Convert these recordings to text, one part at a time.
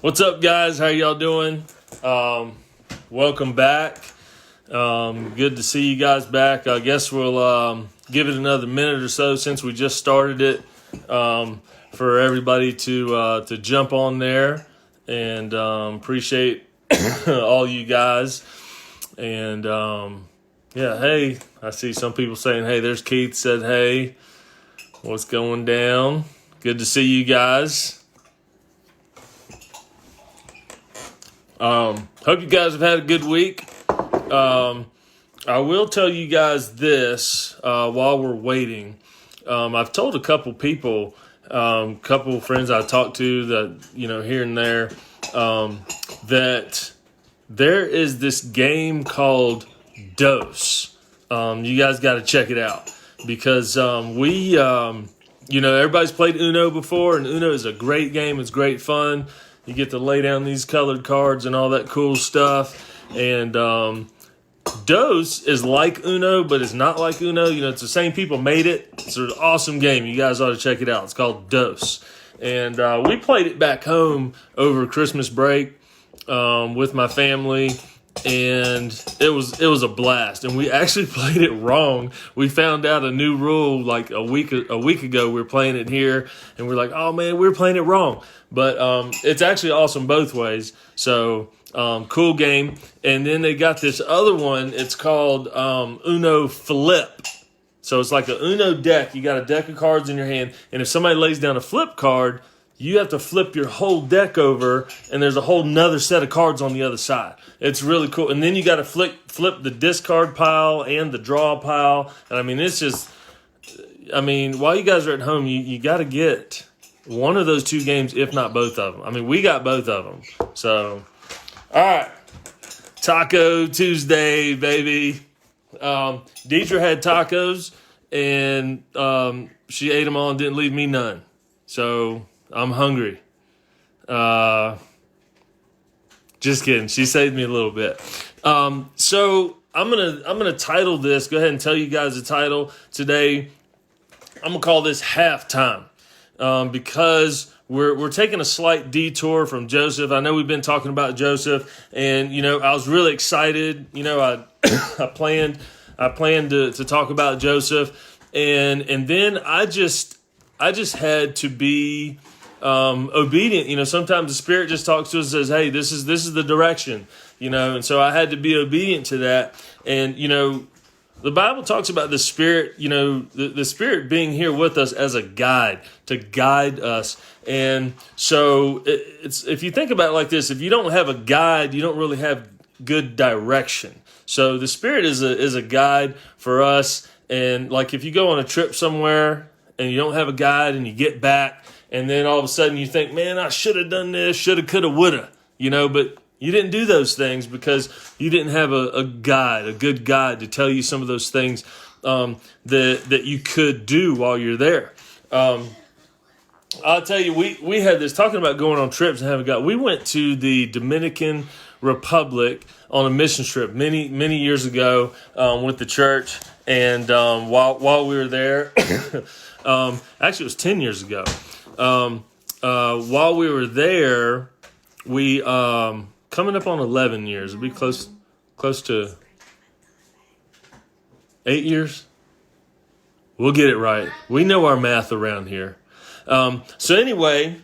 What's up, guys? How y'all doing? Welcome back. Good to see you guys back. I guess we'll give it another minute or so since we just started it for everybody to jump on there, and appreciate all you guys. And hey, I see some people saying, "Hey, there's Keith said, hey, what's going down?" Good to see you guys. Hope you guys have had a good week. I will tell you guys this while we're waiting. I've told a couple people, couple friends I talked to that, here and there, that there is this game called Dose. You guys got to check it out because everybody's played Uno before, and Uno is a great game. It's great fun. You get to lay down these colored cards and all that cool stuff. And Dose is like Uno, but it's not like Uno. It's the same people made it. It's an awesome game. You guys ought to check it out. It's called Dose. And we played it back home over Christmas break with my family. And it was a blast. And we actually played it wrong. We found out a new rule like a week ago. We were playing it here, and we're like, oh man, we're playing it wrong. But it's actually awesome both ways. So cool game. And then they got this other one. It's called Uno Flip. So it's like a Uno deck. You got a deck of cards in your hand, and if somebody lays down a flip card, you have to flip your whole deck over, and there's a whole nother set of cards on the other side. It's really cool. And then you got to flip the discard pile and the draw pile. And it's just, while you guys are at home, you got to get one of those two games, if not both of them. We got both of them. So, all right. Taco Tuesday, baby. Deidre had tacos, and she ate them all and didn't leave me none. So I'm hungry. Just kidding. She saved me a little bit. So I'm gonna title this. Go ahead and tell you guys the title today. I'm gonna call this Halftime because we're taking a slight detour from Joseph. I know we've been talking about Joseph, and I was really excited. I planned to talk about Joseph, and then I just had to be obedient. Sometimes the Spirit just talks to us and says, hey, this is the direction, and so I had to be obedient to that. And, the Bible talks about the Spirit, the Spirit being here with us as a guide, to guide us. And so it's if you think about it like this, if you don't have a guide, you don't really have good direction. So the Spirit is a guide for us. And like if you go on a trip somewhere and you don't have a guide and you get back, and then all of a sudden you think, man, I should have done this, shoulda, coulda, woulda, but you didn't do those things because you didn't have a guide, a good guide to tell you some of those things that you could do while you're there. I'll tell you, we had this, talking about going on trips and having a guide. We went to the Dominican Republic on a mission trip many years ago with the church. And while we were there, actually it was 10 years ago. While we were there, we coming up on 11 years. It'll be close to 8 years. We'll get it right. We know our math around here. So anyway,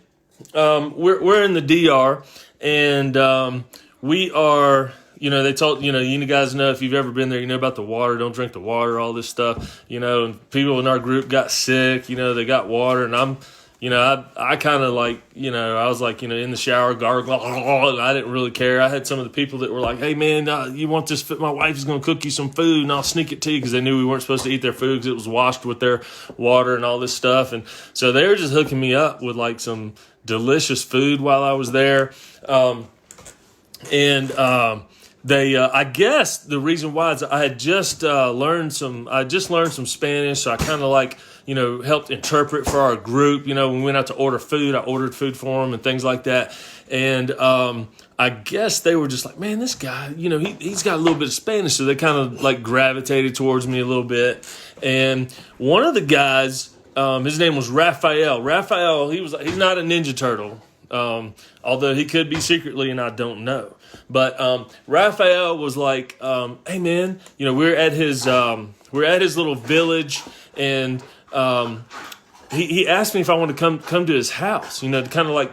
we're in the DR, and we are. They told you guys know, if you've ever been there, you know about the water. Don't drink the water. All this stuff. And people in our group got sick. They got water, and I'm. I kind of like, I was like, in the shower, gargle, and I didn't really care. I had some of the people that were like, hey, man, you want this food? My wife is going to cook you some food, and I'll sneak it to you, because they knew we weren't supposed to eat their food because it was washed with their water and all this stuff. And so they were just hooking me up with, like, some delicious food while I was there. They, I guess the reason why is I had just learned some Spanish, so I kind of like, helped interpret for our group. When we went out to order food, I ordered food for them and things like that. And I guess they were just like, man, this guy, he's got a little bit of Spanish, so they kind of like gravitated towards me a little bit. And one of the guys, his name was Raphael. Raphael, he's not a Ninja Turtle. Although he could be secretly, and I don't know. But Raphael was like, "Hey man, we're at his little village, and he asked me if I wanted to come to his house, to kind of like,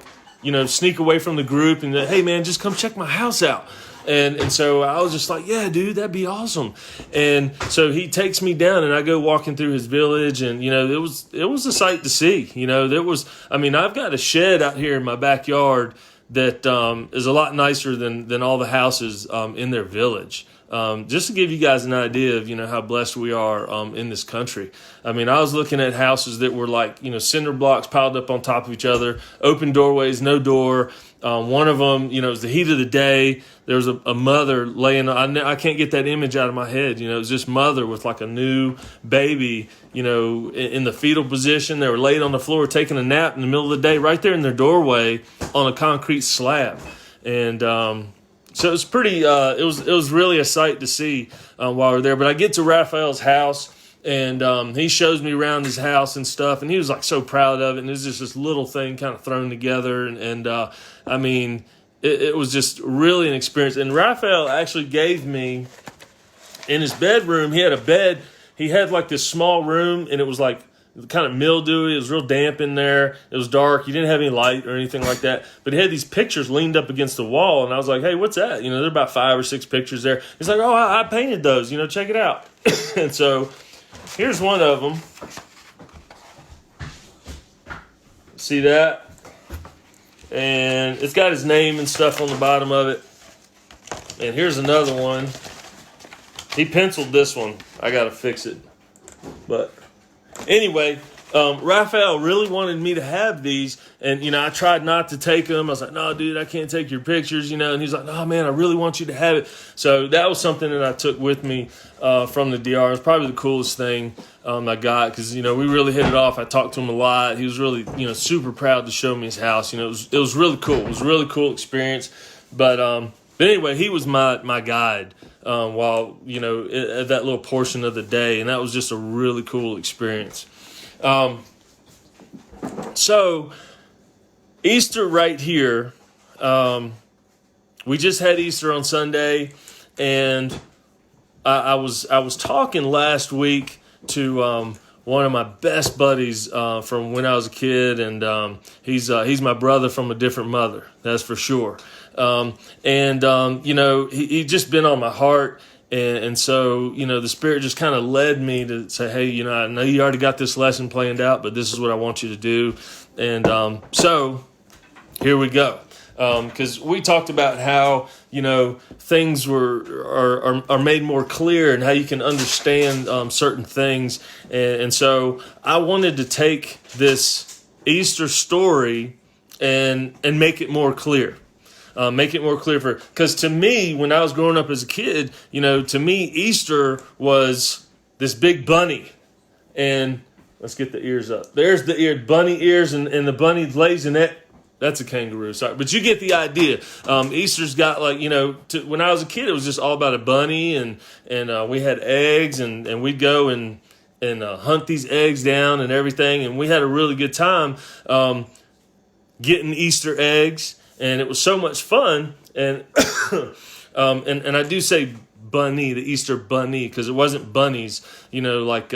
sneak away from the group and hey man, just come check my house out." And so I was just like, yeah, dude, that'd be awesome. And so he takes me down and I go walking through his village and, it was a sight to see. I've got a shed out here in my backyard that is a lot nicer than all the houses in their village. Just to give you guys an idea of, how blessed we are in this country. I was looking at houses that were like, cinder blocks piled up on top of each other, open doorways, no door. One of them, it was the heat of the day. There was a mother laying, I can't get that image out of my head. It was this mother with like a new baby, in the fetal position. They were laid on the floor taking a nap in the middle of the day right there in their doorway on a concrete slab. And so it was pretty, it was really a sight to see while we were there. But I get to Raphael's house, and he shows me around his house and stuff, and he was like so proud of it. And it was just this little thing kind of thrown together, it was just really an experience. And Raphael actually gave me, in his bedroom, he had a bed. He had like this small room, and it was like kind of mildewy. It was real damp in there. It was dark. You didn't have any light or anything like that. But he had these pictures leaned up against the wall, and I was like, hey, what's that? There are about 5 or 6 pictures there. He's like, oh, I painted those. Check it out. And so here's one of them. See that? And it's got his name and stuff on the bottom of it. And here's another one. He penciled this one. I got to fix it. But anyway, Raphael really wanted me to have these. And, I tried not to take them. I was like, no, dude, I can't take your pictures, And he's like, oh, man, I really want you to have it. So that was something that I took with me from the DR. It was probably the coolest thing I got because, we really hit it off. I talked to him a lot. He was really, super proud to show me his house. It was really cool. It was a really cool experience. But anyway, he was my guide while, at that little portion of the day. And that was just a really cool experience. So Easter right here, we just had Easter on Sunday, and I was talking last week to one of my best buddies from when I was a kid, and he's my brother from a different mother, that's for sure. He just been on my heart. And so, the Spirit just kind of led me to say, hey, I know you already got this lesson planned out, but this is what I want you to do. And so here we go. Because we talked about how, things are made more clear and how you can understand certain things. And so I wanted to take this Easter story and make it more clear. Make it more clear because to me, when I was growing up as a kid, to me, Easter was this big bunny. And let's get the ears up. There's the bunny ears, and the bunny lays in it. That's a kangaroo, sorry. But you get the idea. Easter's got when I was a kid, it was just all about a bunny, and we had eggs, and we'd go and hunt these eggs down and everything. And we had a really good time getting Easter eggs. And it was so much fun, and and I do say bunny, the Easter bunny, because it wasn't bunnies, like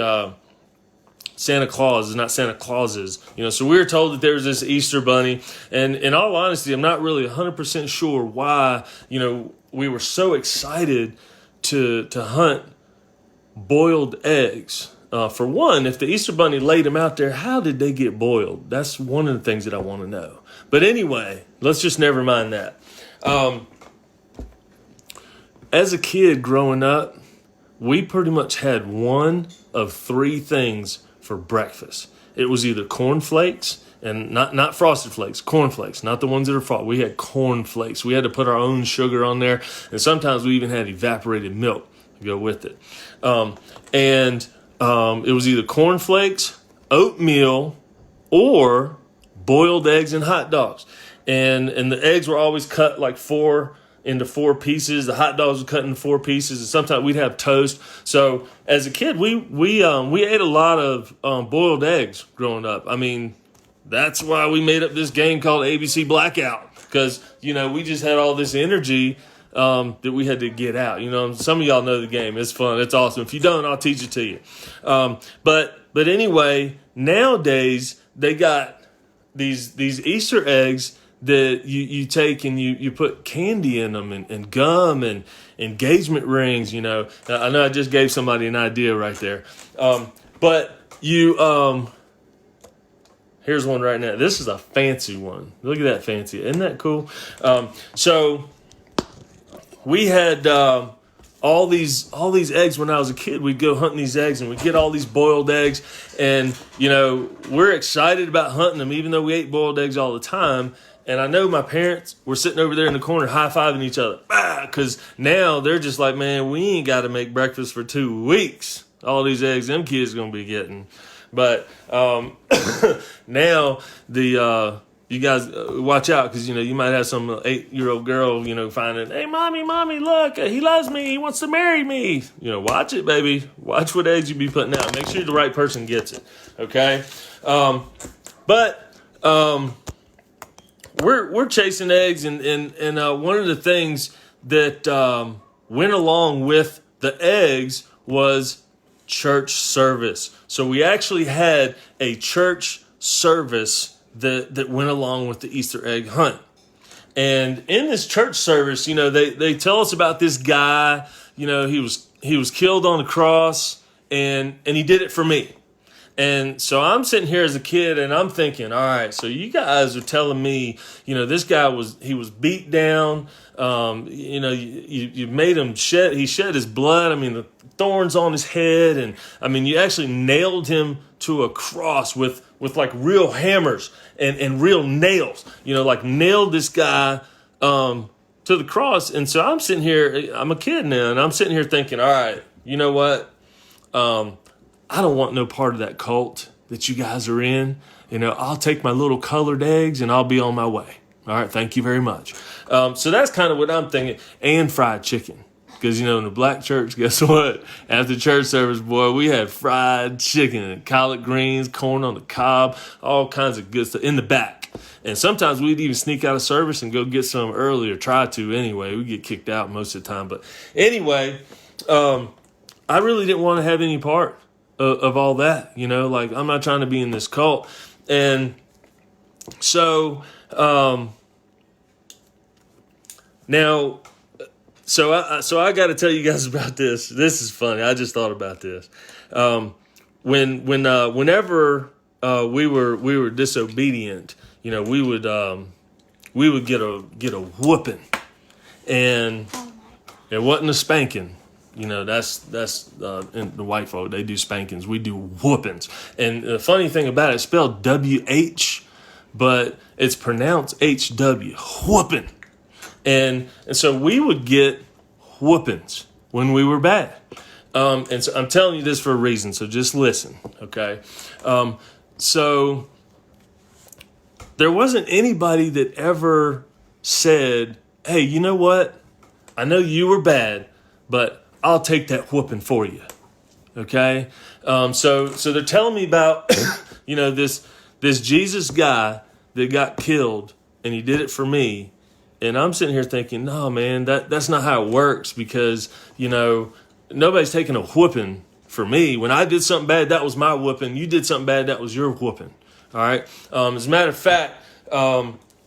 Santa Claus is not Santa Clauses, So we were told that there was this Easter bunny, and in all honesty, I'm not really 100% sure why, we were so excited to hunt boiled eggs. For one, if the Easter bunny laid them out there, how did they get boiled? That's one of the things that I want to know. But anyway, let's just never mind that. As a kid growing up, we pretty much had one of 3 things for breakfast. It was either cornflakes, and not Frosted Flakes, cornflakes, not the ones that are frosted. We had cornflakes. We had to put our own sugar on there, and sometimes we even had evaporated milk to go with it. It was either cornflakes, oatmeal, or boiled eggs and hot dogs. And the eggs were always cut like into 4 pieces. The hot dogs were cut into 4 pieces, and sometimes we'd have toast. So as a kid, we ate a lot of boiled eggs growing up. That's why we made up this game called ABC Blackout, because, we just had all this energy that we had to get out. Some of y'all know the game. It's fun. It's awesome. If you don't, I'll teach it to you. But anyway, nowadays they got these Easter eggs that you take and you put candy in them and gum and engagement rings. I know I just gave somebody an idea right there. But you here's one right now. This is a fancy one. Look at that fancy. Isn't that cool? So we had all these eggs when I was a kid. We'd go hunting these eggs and we'd get all these boiled eggs. And, we're excited about hunting them, even though we ate boiled eggs all the time. And I know my parents were sitting over there in the corner high-fiving each other. Because now they're just like, man, we ain't got to make breakfast for 2 weeks. All these eggs them kids going to be getting. But now you guys watch out, because, you might have some 8-year-old girl, finding, hey, mommy, look, he loves me. He wants to marry me. Watch it, baby. Watch what eggs you be putting out. Make sure the right person gets it. Okay. We're chasing eggs, and one of the things that went along with the eggs was church service. So we actually had a church service that went along with the Easter egg hunt. And in this church service, they tell us about this guy. He was killed on the cross, and he did it for me. And so I'm sitting here as a kid and I'm thinking, all right, so you guys are telling me, this guy was beat down. You made him he shed his blood. I mean, the thorns on his head. And you actually nailed him to a cross with like real hammers and real nails, like nailed this guy, to the cross. And so I'm sitting here, I'm a kid now, and I'm sitting here thinking, all right, you know what? I don't want no part of that cult that you guys are in. I'll take my little colored eggs and I'll be on my way. All right, thank you very much. So that's kind of what I'm thinking. And fried chicken. Because, in the black church, guess what? After church service, boy, we had fried chicken and collard greens, corn on the cob, all kinds of good stuff in the back. And sometimes we'd even sneak out of service and go get some early, or try to anyway. We get kicked out most of the time. But anyway, I really didn't want to have any part of all that, I'm not trying to be in this cult. And so, now, so I got to tell you guys about this. This is funny. I just thought about this. Whenever we were disobedient, we would get a whooping, and it wasn't a spanking. That's in the white folk, they do spankings. We do whoopings. And the funny thing about it, it's spelled W-H, but it's pronounced H-W, whooping. And so we would get whoopings when we were bad. And so I'm telling you this for a reason, so just listen, okay? So there wasn't anybody that ever said, hey, you know what? I know you were bad, but I'll take that whooping for you. Okay? So they're telling me about, this Jesus guy that got killed, and he did it for me. And I'm sitting here thinking, no, man, that's not how it works, because, nobody's taking a whooping for me. When I did something bad, that was my whooping. You did something bad, that was your whooping. All right? As a matter of fact,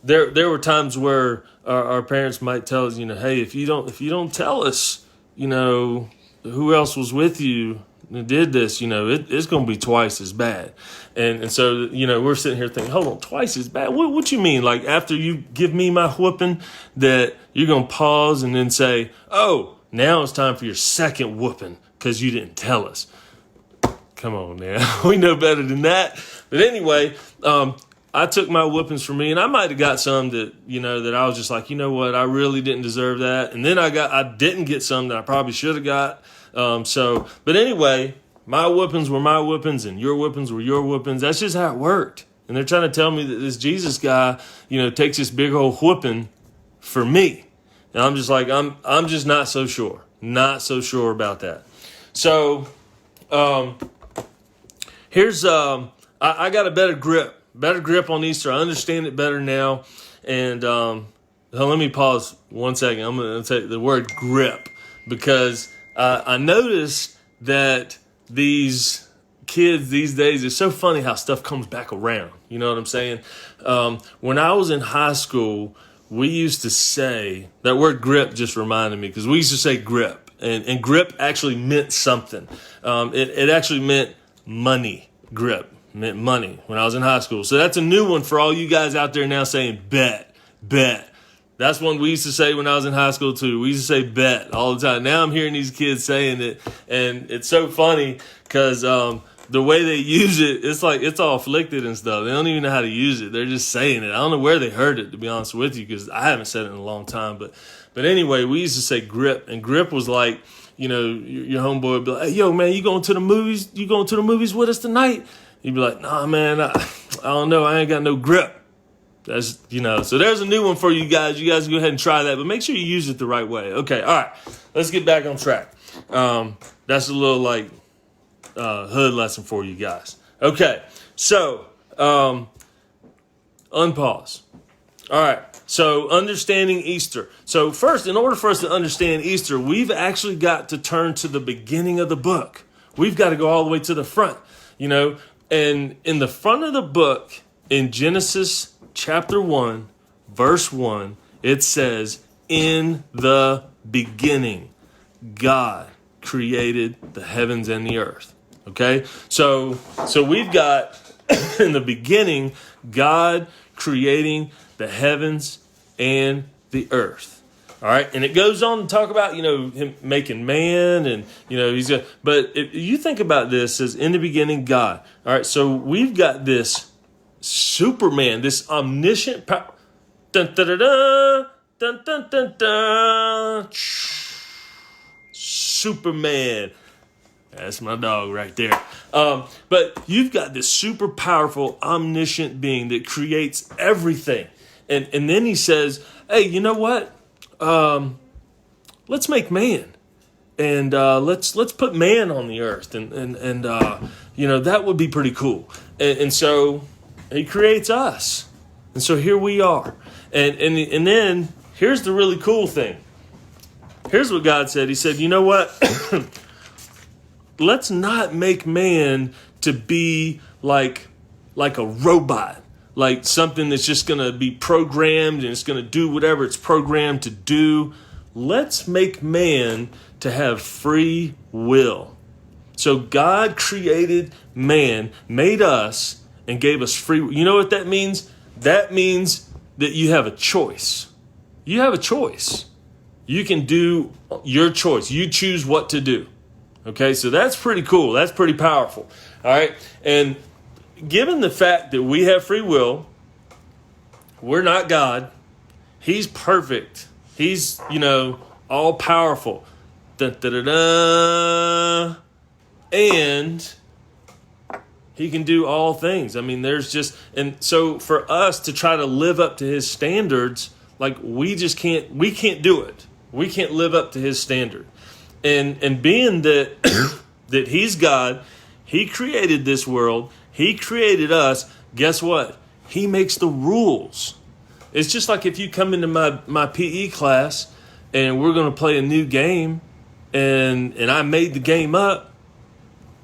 there were times where our parents might tell us, hey, if you don't tell us, who else was with you and did this, it's going to be twice as bad. And so, we're sitting here thinking, hold on, twice as bad? What you mean? Like, after you give me my whooping, that you're going to pause and then say, oh, now it's time for your second whooping because you didn't tell us. Come on now. We know better than that. But anyway, I took my whoopings for me, and I might have got some that, that I was just like, you know what, I really didn't deserve that. And then I didn't get some that I probably should have got. But anyway, my whoopings were my whoopings and your whoopings were your whoopings. That's just how it worked. And they're trying to tell me that this Jesus guy, takes this big old whooping for me. And I'm just like, I'm just not so sure. Not so sure about that. So, here's, I got a better grip better grip on Easter. I understand it better now. And let me pause 1 second. I'm going to say the word grip because I noticed that these kids these days, it's so funny how stuff comes back around. You know what I'm saying? When I was in high school, we used to say, that word grip just reminded me because we used to say grip. And grip actually meant something. It actually meant money. Grip meant money when I was in high school. So that's a new one for all you guys out there now saying bet. That's one we used to say when I was in high school too. We used to say bet all the time. Now I'm hearing these kids saying it, and it's so funny because the way they use it, it's like it's all afflicted and stuff. They don't even know how to use it. They're just saying it. I don't know where they heard it, to be honest with you, because I haven't said it in a long time. But anyway, we used to say grip, and grip was like, you know, your homeboy would be like, hey, yo, man, you going to the movies? You going to the movies with us tonight? You'd be like, nah, man, I don't know. I ain't got no grip. That's, you know, so there's a new one for you guys. You guys go ahead and try that, but make sure you use it the right way. Okay, all right, let's get back on track. That's a little like hood lesson for you guys. Okay, so unpause. All right, so understanding Easter. So first, in order for us to understand Easter, we've actually got to turn to the beginning of the book. We've got to go all the way to the front, you know, and in the front of the book, in Genesis chapter 1, verse 1, it says, in the beginning, God created the heavens and the earth. Okay? So we've got, in the beginning, God creating the heavens and the earth. All right? And it goes on to talk about, you know, him making man and, you know, but if you think about this as in the beginning, God. All right? So we've got this Superman, this omniscient power. Dun, dun, dun, dun, dun, dun, dun, dun. Superman. That's my dog right there. But you've got this super powerful, omniscient being that creates everything. And then he says, hey, you know what? Let's make man. And let's put man on the earth. And you know, that would be pretty cool. And so he creates us. And so here we are. And then here's the really cool thing. Here's what God said. He said, you know what? Let's not make man to be like a robot, like something that's just going to be programmed and it's going to do whatever it's programmed to do. Let's make man to have free will. So God created man, made us, and gave us free will. You know what that means? That means that you have a choice. You have a choice. You can do your choice. You choose what to do. Okay, so that's pretty cool. That's pretty powerful. All right, and given the fact that we have free will, we're not God. He's perfect. He's, you know, all powerful. Dun, dun, dun, dun. And he can do all things. I mean, there's just, and so for us to try to live up to his standards, like we can't do it. We can't live up to his standard. And being that that he's God, he created this world, he created us, guess what? He makes the rules. It's just like if you come into my PE class and we're going to play a new game and I made the game up,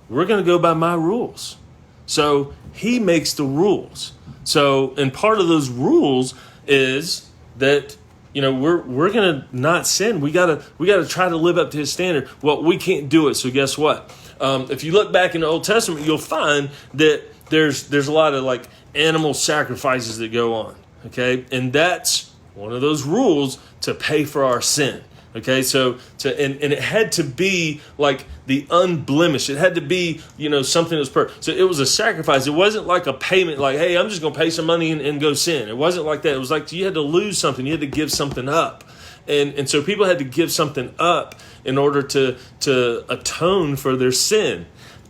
we're going to go by my rules. So he makes the rules. So, and part of those rules is that, you know, we're gonna not sin. We gotta try to live up to his standard. Well, we can't do it. So guess what? If you look back in the Old Testament, you'll find that there's a lot of like animal sacrifices that go on. Okay, and that's one of those rules to pay for our sin. Okay, so and it had to be like the unblemished. It had to be, you know, something that was perfect. So it was a sacrifice. It wasn't like a payment, like, hey, I'm just going to pay some money and go sin. It wasn't like that. It was like you had to lose something. You had to give something up. And so people had to give something up in order to atone for their sin.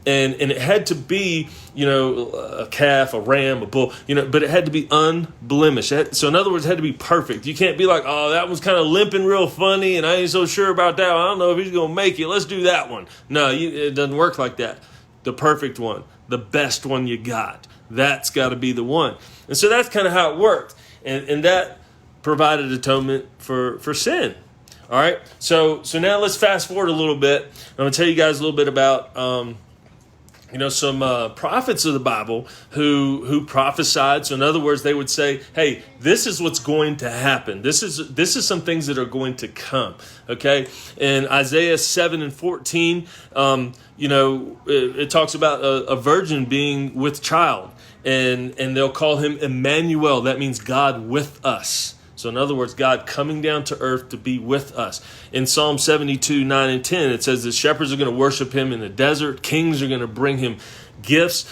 And it had to be, you know, a calf, a ram, a bull, you know, but it had to be unblemished. So in other words, it had to be perfect. You can't be like, oh, that one's kind of limping real funny and I ain't so sure about that one. I don't know if he's going to make it. Let's do that one. No, it doesn't work like that. the perfect one, the best one you got. That's got to be the one. And so that's kind of how it worked. And that provided atonement for sin. All right. So now let's fast forward a little bit. I'm going to tell you guys a little bit about, some prophets of the Bible who prophesied. So in other words, they would say, hey, this is what's going to happen. This is some things that are going to come. Okay. In Isaiah 7:14, it talks about a virgin being with child. And they'll call him Emmanuel. That means God with us. So in other words, God coming down to earth to be with us. In Psalm 72:9-10, it says that shepherds are going to worship him in the desert. Kings are going to bring him gifts.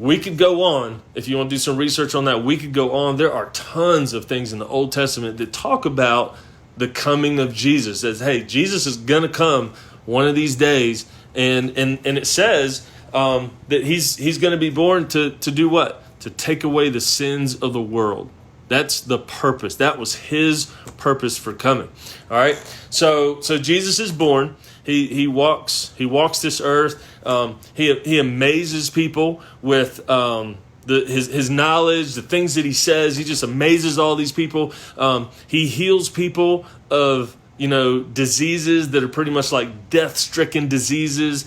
We could go on. If you want to do some research on that, we could go on. There are tons of things in the Old Testament that talk about the coming of Jesus. It says, hey, Jesus is going to come one of these days. And it says that he's going to be born to do what? To take away the sins of the world. That's the purpose. That was his purpose for coming. All right. So Jesus is born. He walks this earth. He amazes people with his knowledge, the things that he says. He just amazes all these people. He heals people of diseases that are pretty much like death-stricken diseases.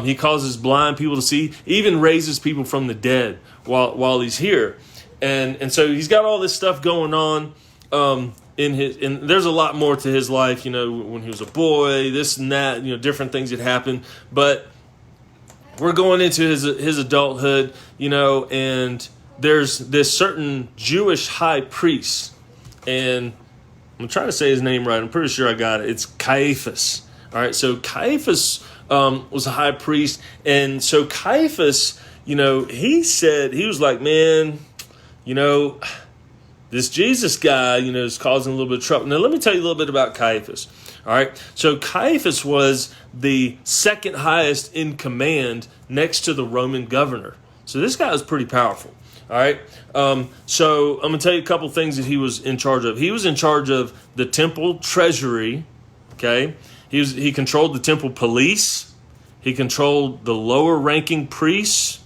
He causes blind people to see, even raises people from the dead while he's here. And so he's got all this stuff going on and there's a lot more to his life, when he was a boy, this and that, different things that happened. But we're going into his adulthood, and there's this certain Jewish high priest, and I'm trying to say his name right. I'm pretty sure I got it. It's Caiaphas. All right, so Caiaphas was a high priest, and so Caiaphas, he said, he was like, man, this Jesus guy, is causing a little bit of trouble. Now, let me tell you a little bit about Caiaphas. All right. So Caiaphas was the second highest in command next to the Roman governor. So this guy was pretty powerful. All right. So I'm going to tell you a couple things that he was in charge of. He was in charge of the temple treasury. Okay. He controlled the temple police. He controlled the lower ranking priests.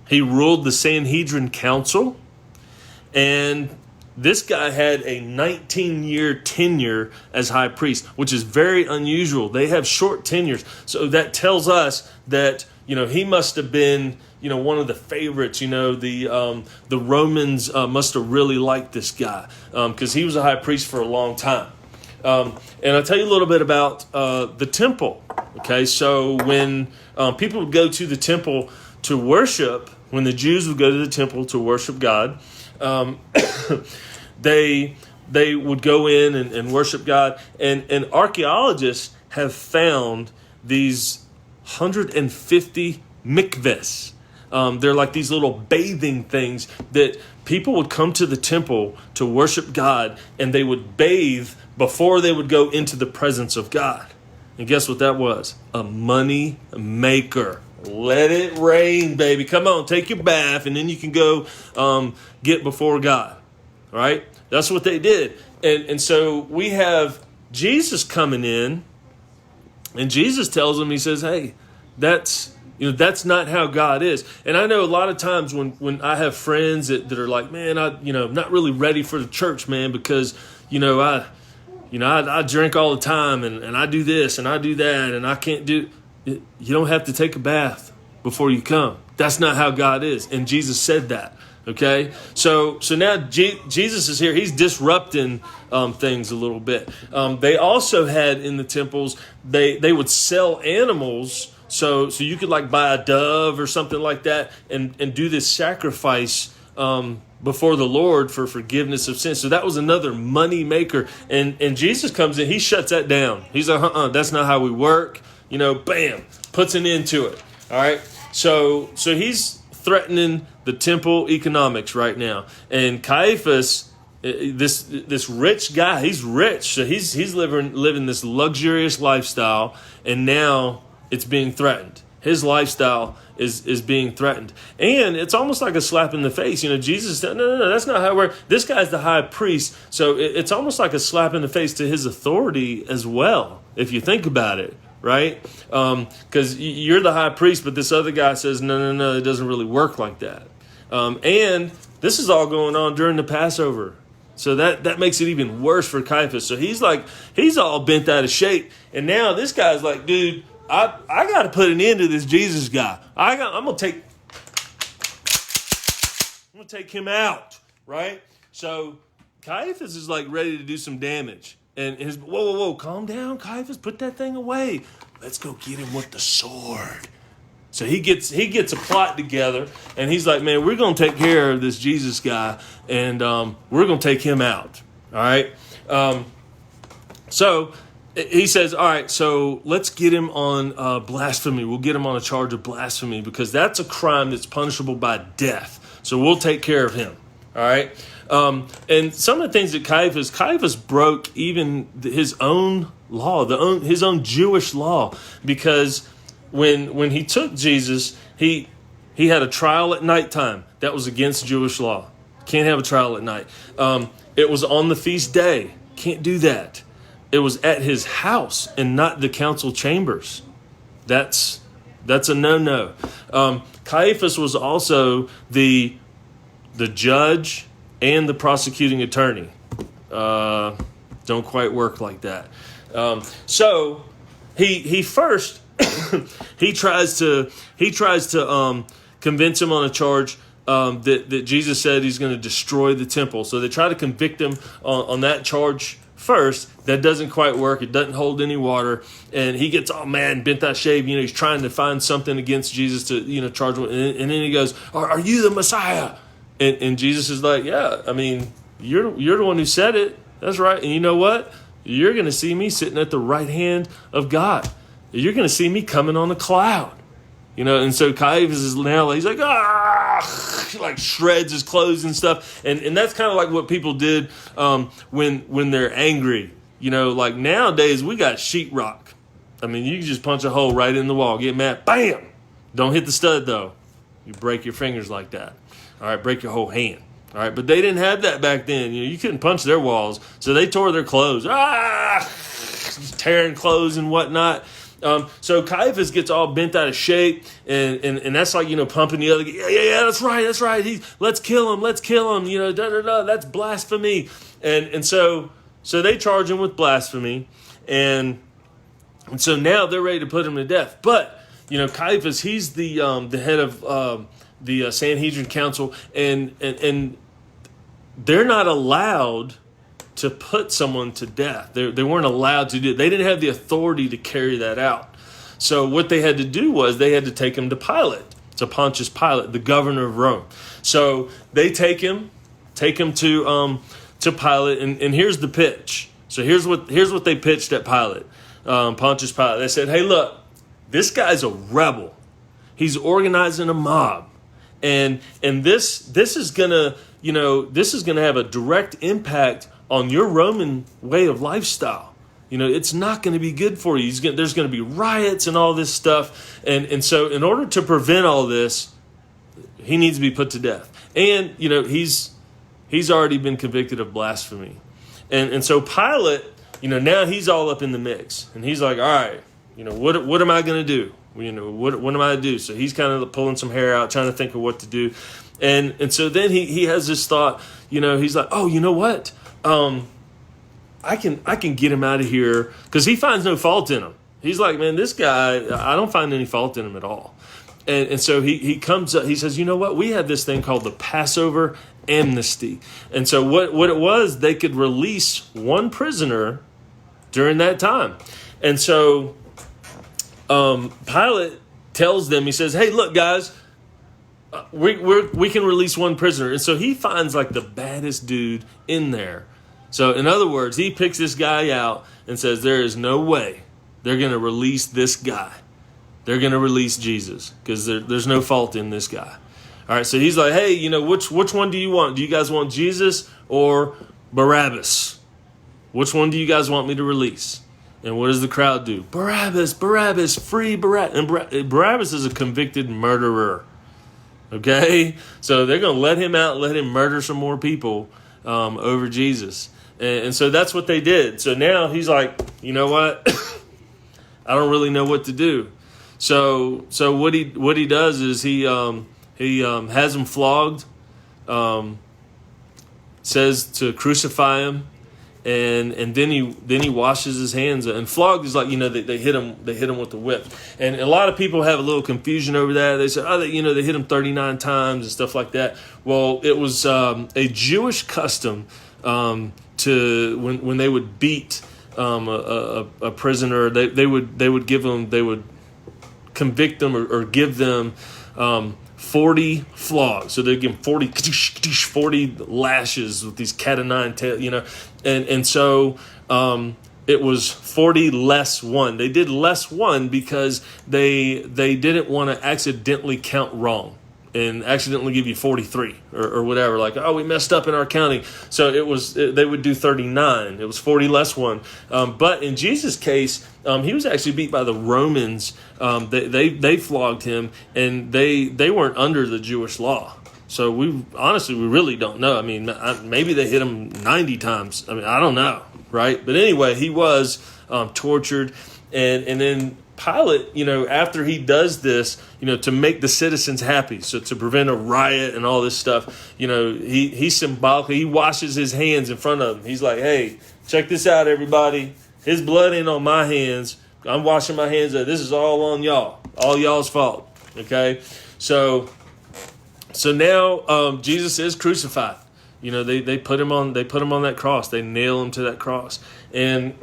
He ruled the Sanhedrin council. And this guy had a 19-year tenure as high priest, which is very unusual. They have short tenures. So that tells us that, he must have been, one of the favorites. The Romans must have really liked this guy because he was a high priest for a long time. And I'll tell you a little bit about the temple. Okay, so when people would go to the temple to worship, when the Jews would go to the temple to worship God, they would go in and worship God. And archaeologists have found these 150 mikvahs. They're like these little bathing things that people would come to the temple to worship God, and they would bathe before they would go into the presence of God. And guess what that was? A money maker. Let it rain, baby. Come on, take your bath, and then you can go get before God. All right? That's what they did. And so we have Jesus coming in, and Jesus tells them, he says, hey, that's not how God is. And I know a lot of times when I have friends that are like, man, I'm not really ready for the church, man, because, I drink all the time, and I do this, and I do that, and I can't do... You don't have to take a bath before you come. That's not how God is. And Jesus said that. Okay? So now Jesus is here. He's disrupting things a little bit. They also had in the temples, they would sell animals. So you could like buy a dove or something like that and do this sacrifice before the Lord for forgiveness of sins. So that was another money maker. And Jesus comes in, he shuts that down. He's like, that's not how we work. Bam, puts an end to it. All right. So he's threatening the temple economics right now. And Caiaphas, this rich guy, he's rich. So he's living this luxurious lifestyle, and now it's being threatened. His lifestyle is being threatened. And it's almost like a slap in the face. Jesus said, no, that's not how it works. This guy's the high priest. So it's almost like a slap in the face to his authority as well, if you think about it. right? Because you're the high priest, but this other guy says, no, it doesn't really work like that. And this is all going on during the Passover. So that makes it even worse for Caiaphas. So he's all bent out of shape. And now this guy's like, dude, I got to put an end to this Jesus guy. I'm going to take him out, right? So Caiaphas is like ready to do some damage. And his, whoa, calm down, Caiaphas, put that thing away. Let's go get him with the sword. So he gets a plot together, and he's like, man, we're going to take care of this Jesus guy, and we're going to take him out, all right? So he says, all right, so let's get him on blasphemy. We'll get him on a charge of blasphemy because that's a crime that's punishable by death. So we'll take care of him, all right? And some of the things that Caiaphas broke even his own law, his own Jewish law, because when he took Jesus, he had a trial at nighttime. That was against Jewish law. Can't have a trial at night. It was on the feast day. Can't do that. It was at his house and not the council chambers. That's a no-no. Caiaphas was also the judge and the prosecuting attorney. Don't quite work like that. So he first he tries to convince him on a charge that Jesus said he's going to destroy the temple. So they try to convict him on that charge first. That doesn't quite work. It doesn't hold any water, and he gets all mad and bent out of shape. He's trying to find something against Jesus to charge him, and then he goes, "Are you the Messiah?" And Jesus is like, "Yeah, I mean, you're the one who said it. That's right. And you know what? You're going to see me sitting at the right hand of God. You're going to see me coming on a cloud." And so Caiaphas is now, he's like, he like shreds his clothes and stuff. And that's kind of like what people did when they're angry. Like nowadays we got sheetrock. I mean, you can just punch a hole right in the wall, get mad, bam! Don't hit the stud though. You break your fingers like that. All right, break your whole hand. All right, but they didn't have that back then. You couldn't punch their walls, so they tore their clothes. Tearing clothes and whatnot. So Caiaphas gets all bent out of shape, and that's like, pumping the other guy. Yeah, that's right. Let's kill him. That's blasphemy. And so they charge him with blasphemy, and so now they're ready to put him to death. But, Caiaphas, he's the head of the Sanhedrin Council, and they're not allowed to put someone to death. They weren't allowed to do it. They didn't have the authority to carry that out. So what they had to do was they had to take him to Pilate, to Pontius Pilate, the governor of Rome. So they take him to Pilate, and here's the pitch. So here's what they pitched at Pilate, Pontius Pilate. They said, "Hey, look, this guy's a rebel. He's organizing a mob, and this is gonna have a direct impact on your Roman way of lifestyle. It's not going to be good for you. There's going to be riots and all this stuff. And so in order to prevent all this, he needs to be put to death." And, he's already been convicted of blasphemy. And so Pilate, now he's all up in the mix. And he's like, all right, what am I going to do? What am I to do? So he's kind of pulling some hair out, trying to think of what to do. And so then he has this thought, he's like, oh, you know what? I can get him out of here, because he finds no fault in him. He's like, man, this guy, I don't find any fault in him at all. And so he comes up, he says, you know what? We have this thing called the Passover amnesty. And so what it was, they could release one prisoner during that time. And so Pilate tells them, he says, hey, look, guys, we can release one prisoner. And so he finds like the baddest dude in there. So in other words, he picks this guy out and says, there is no way they're going to release this guy. They're going to release Jesus, because there's no fault in this guy. All right, so he's like, hey, which one do you want? Do you guys want Jesus or Barabbas? Which one do you guys want me to release? And what does the crowd do? Barabbas, free Barabbas. And Barabbas is a convicted murderer. Okay? So they're going to let him out, let him murder some more people over Jesus. And so that's what they did. So now he's like, you know what? I don't really know what to do. So what he does is he has him flogged, says to crucify him, and then he washes his hands. And flogged is like, they hit him with the whip. And a lot of people have a little confusion over that. They say, they hit him 39 times and stuff like that. Well, it was a Jewish custom to when they would beat a prisoner, they would convict them or give them 40 flogs. So they give them 40 lashes with these cat o' nine tails, and so it was 40 less one. They did less one because they didn't want to accidentally count wrong and accidentally give you 43 or whatever. Like, we messed up in our counting. So they would do 39. It was 40 less one. But in Jesus' case, he was actually beat by the Romans. They flogged him, and they weren't under the Jewish law. So we really don't know. I mean, maybe they hit him 90 times. I mean, I don't know, right? But anyway, he was tortured, and then Pilate, after he does this, to make the citizens happy, so to prevent a riot and all this stuff, he symbolically, he washes his hands in front of them. He's like, hey, check this out, everybody. His blood ain't on my hands. I'm washing my hands. This is all on y'all. All y'all's fault. Okay? So now Jesus is crucified. They put him on that cross. They nail him to that cross. And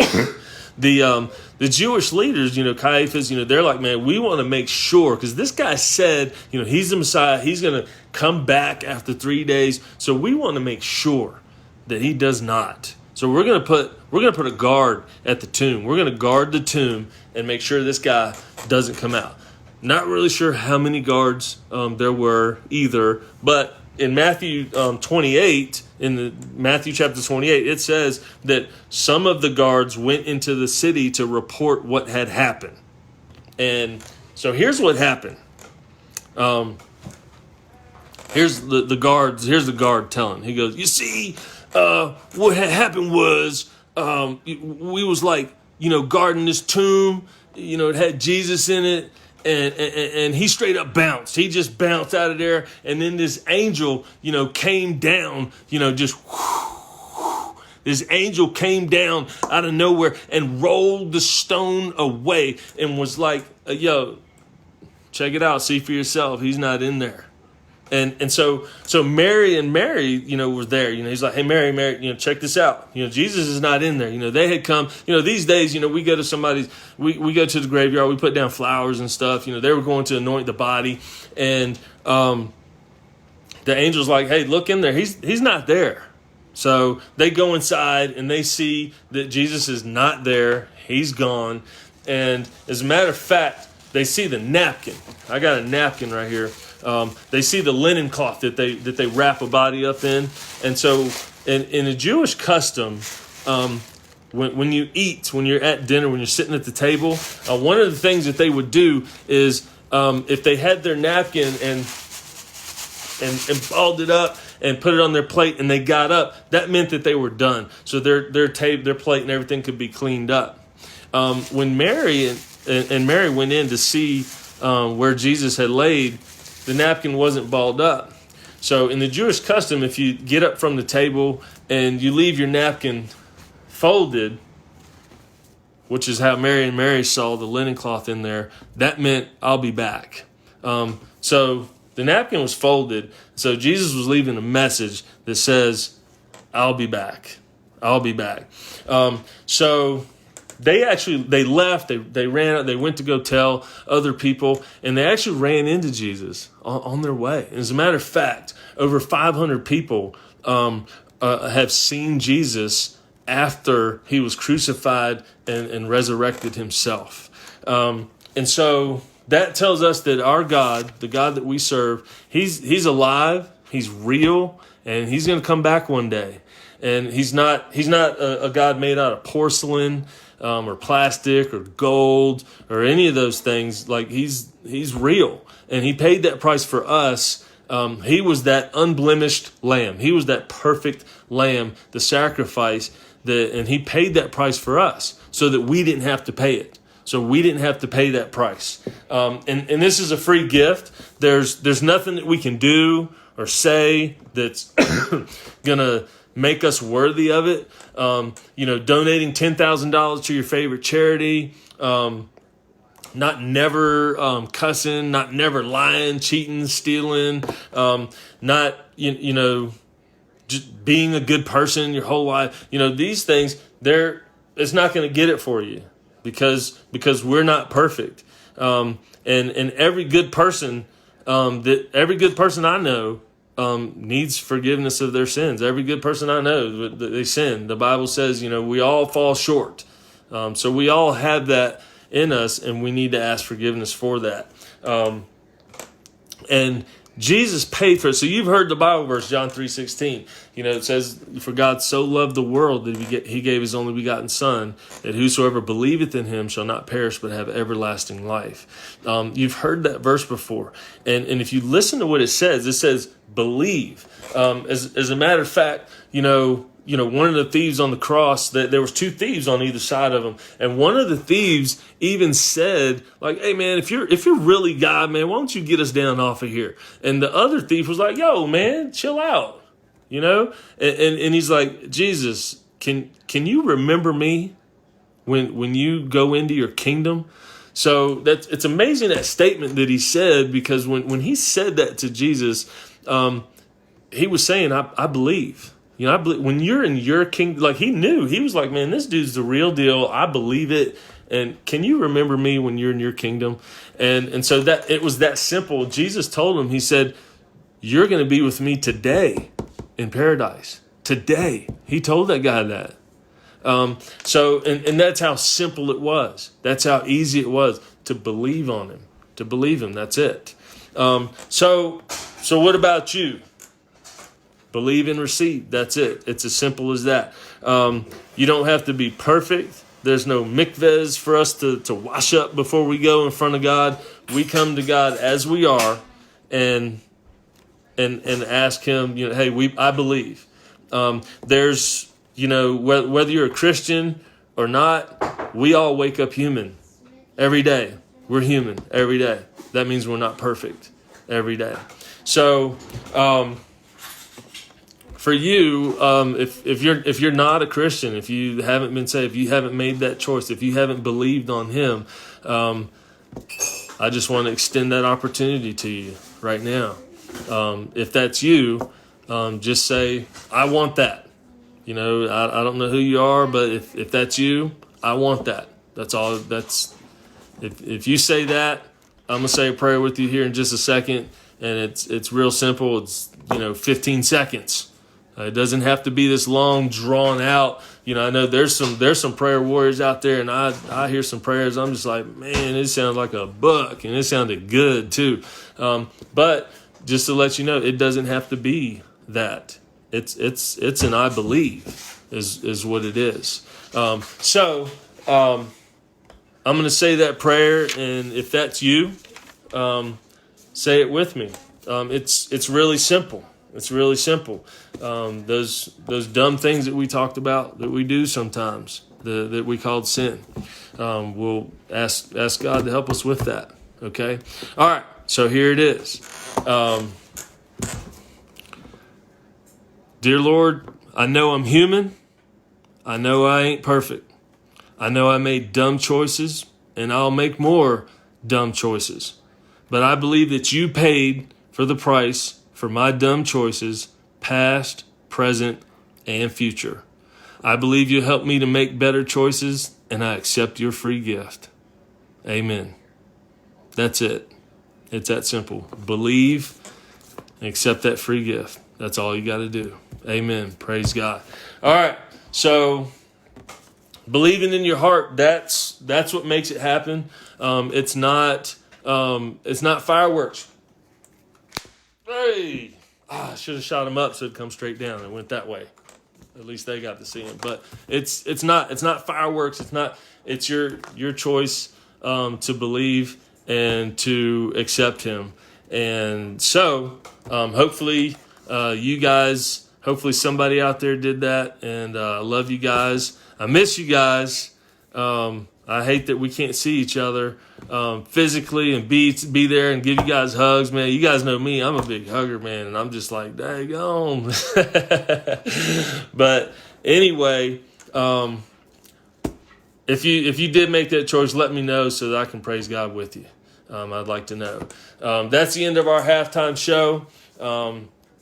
the Jewish leaders, Caiaphas, they're like, man, we want to make sure, because this guy said, he's the Messiah. He's going to come back after 3 days. So we want to make sure that he does not. So we're going to put a guard at the tomb. We're going to guard the tomb and make sure this guy doesn't come out. Not really sure how many guards there were either, but in Matthew 28, in Matthew chapter 28, it says that some of the guards went into the city to report what had happened. And so here's what happened. Here's the guard telling. He goes, you see, what had happened was we was like, guarding this tomb. It had Jesus in it. And he straight up bounced. He just bounced out of there. And then this angel, came down, just this angel came down out of nowhere and rolled the stone away and was like, yo, check it out. See for yourself. He's not in there. And so Mary were there. He's like, hey, Mary, check this out. Jesus is not in there. They had come. These days, we go to somebody's. We go to the graveyard. We put down flowers and stuff. They were going to anoint the body, and the angel's like, hey, look in there. He's not there. So they go inside and they see that Jesus is not there. He's gone. And as a matter of fact, they see the napkin. I got a napkin right here. They see the linen cloth that they wrap a body up in. And so in a Jewish custom, when you eat, when you're at dinner, when you're sitting at the table, one of the things that they would do is if they had their napkin and balled it up and put it on their plate and they got up, that meant that they were done. So their plate and everything could be cleaned up. When Mary and Mary went in to see where Jesus had laid, the napkin wasn't balled up. So in the Jewish custom, if you get up from the table and you leave your napkin folded, which is how Mary saw the linen cloth in there, that meant I'll be back. So the napkin was folded. So Jesus was leaving a message that says, I'll be back. I'll be back. So they left, they ran out, they went to go tell other people, and they actually ran into Jesus on their way. And as a matter of fact, over 500 people have seen Jesus after he was crucified and resurrected himself. And so that tells us that our God, the God that we serve, he's alive, he's real, and he's going to come back one day. And he's not a God made out of porcelain, or plastic or gold or any of those things. Like he's real, and he paid that price for us. He was that unblemished lamb. He was that perfect lamb, the sacrifice and he paid that price for us so that we didn't have to pay it. So we didn't have to pay that price. And this is a free gift. There's nothing that we can do or say that's going to make us worthy of it. Donating $10,000 to your favorite charity, not never cussing, not never lying, cheating, stealing, not, just being a good person your whole life. These things, it's not going to get it for you because we're not perfect. And every good person, every good person I know, needs forgiveness of their sins. Every good person I know, they sin. The Bible says, we all fall short. So we all have that in us, and we need to ask forgiveness for that. And Jesus paid for it. So you've heard the Bible verse, John 3:16. It says, "For God so loved the world that he gave his only begotten Son, that whosoever believeth in him shall not perish but have everlasting life." You've heard that verse before. And if you listen to what it says believe. As a matter of fact, one of the thieves on the cross, that there was two thieves on either side of him, and one of the thieves even said, like, "Hey man, if you're really God, man, why don't you get us down off of here?" And the other thief was like, "Yo, man, chill out," And he's like, "Jesus, can you remember me when you go into your kingdom?" So it's amazing, that statement that he said, because when he said that to Jesus, he was saying, I believe. I believe when you're in your kingdom. Like, he knew. He was like, man, this dude's the real deal. I believe it. And can you remember me when you're in your kingdom? And so that it was that simple. Jesus told him, he said, "You're going to be with me today in paradise." Today. He told that guy that. And that's how simple it was. That's how easy it was to believe on him. To believe him. That's it. So what about you? Believe and receive. That's it. It's as simple as that. You don't have to be perfect. There's no mikvahs for us to wash up before we go in front of God. We come to God as we are and ask him, hey, I believe. There's, whether you're a Christian or not, we all wake up human every day. We're human every day. That means we're not perfect every day. So, for you, if you're not a Christian, if you haven't been saved, if you haven't made that choice, if you haven't believed on him, I just want to extend that opportunity to you right now. If that's you, just say, "I want that." I don't know who you are, but if that's you, I want that. That's all. If you say that, I'm gonna say a prayer with you here in just a second, and it's real simple. It's 15 seconds. It doesn't have to be this long, drawn out. I know there's some prayer warriors out there, and I hear some prayers. I'm just like, man, it sounds like a book, and it sounded good too. But just to let you know, it doesn't have to be that. It's an I believe is what it is. So I'm going to say that prayer, and if that's you, say it with me. It's really simple. It's really simple. Those dumb things that we talked about that we do sometimes, that we called sin. We'll ask God to help us with that. Okay? All right. So here it is. Dear Lord, I know I'm human. I know I ain't perfect. I know I made dumb choices, and I'll make more dumb choices. But I believe that you paid for the price for my dumb choices, past, present, and future. I believe you'll help me to make better choices, and I accept your free gift. Amen. That's it. It's that simple. Believe and accept that free gift. That's all you got to do. Amen. Praise God. All right. So believing in your heart, that's what makes it happen. It's not fireworks. Hey, I should have shot him up so it'd come straight down. It went that way. At least they got to see him. But it's not fireworks. It's your choice to believe and to accept him. And so hopefully you guys, hopefully somebody out there did that. And I love you guys. I miss you guys. I I hate that we can't see each other physically and be there and give you guys hugs, man. You guys know me. I'm a big hugger, man, and I'm just like, daggone. But anyway, if you did make that choice, let me know so that I can praise God with you. I'd like to know. That's the end of our halftime show.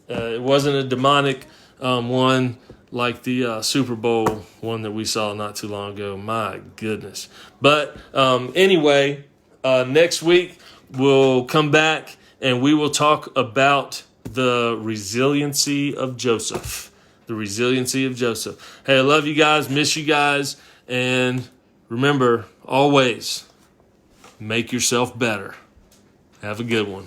It wasn't a demonic one like the Super Bowl one that we saw not too long ago. My goodness. But anyway, next week we'll come back and we will talk about the resiliency of Joseph. The resiliency of Joseph. Hey, I love you guys. Miss you guys. And remember, always make yourself better. Have a good one.